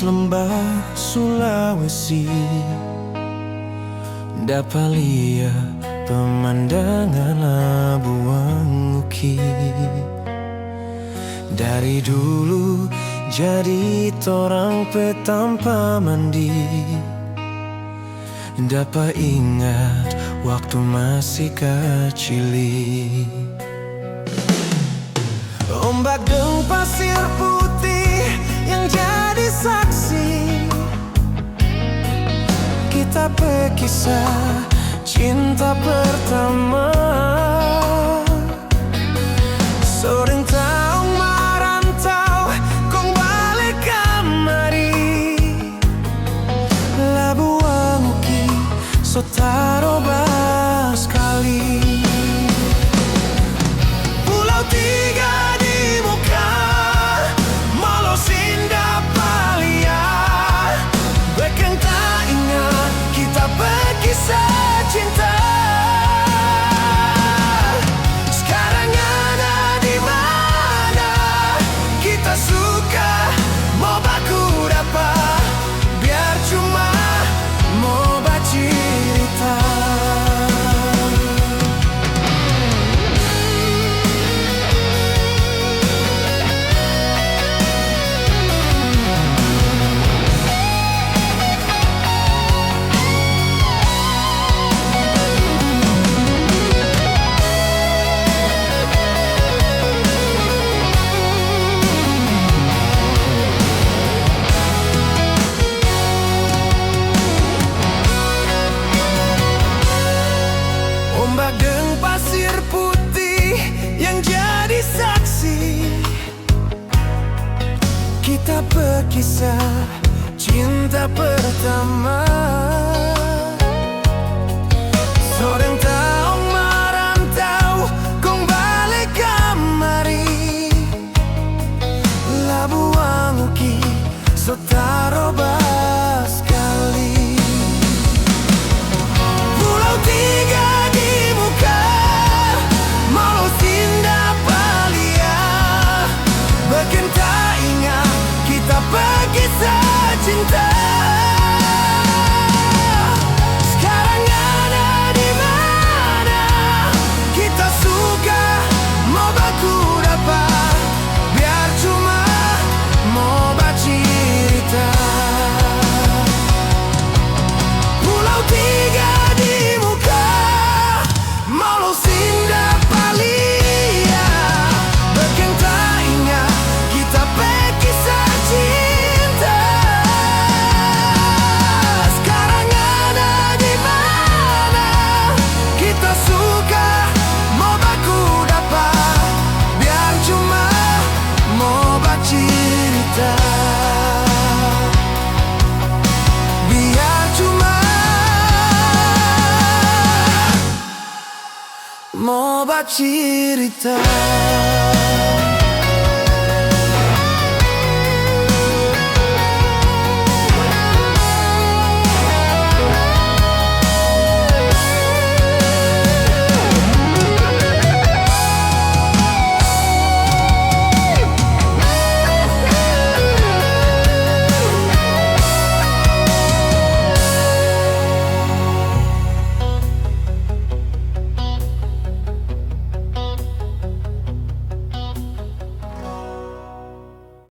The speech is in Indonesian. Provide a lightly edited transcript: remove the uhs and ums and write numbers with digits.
lembah Sulawesi, dapat lihat pemandangan Labuan Uki. Dari dulu jadi torang petanpa mandi, dapat ingat waktu masih kecil. Ombak dan pasir putih yang jadi saksi kita berkisah cinta pertama. Sering tahu merantau, kong balik kemari. Labuan Uki, so taroba sekali. Pulau tiga di muka, malos indah palia. Bahkan tak ingat kita berkisah cinta. Sekarang ada di mana? Kita suka mau baku dapat, biar cuma mau bercerita. Ombak dan pasir putih yang jadi saksi kita berkisah cinta pertama. Seorang tahu merantau, kong balik kemari. Labuan Uki, so taroba sekali. Pulau tiga di muka, malos indah palia. Bahkan tak ingat kita berkisah cinta. Sekarang ada di mana? Kita suka mau baku dapat, biar cuma mau bercerita. Pulau tiga di muka, malos indah palia. Bahkan tak ingat kita berkisah cinta. Sekarang ada di mana? Kita suka mau baku dapat, biar cuma mau bercerita. Biar cuma mau bercerita.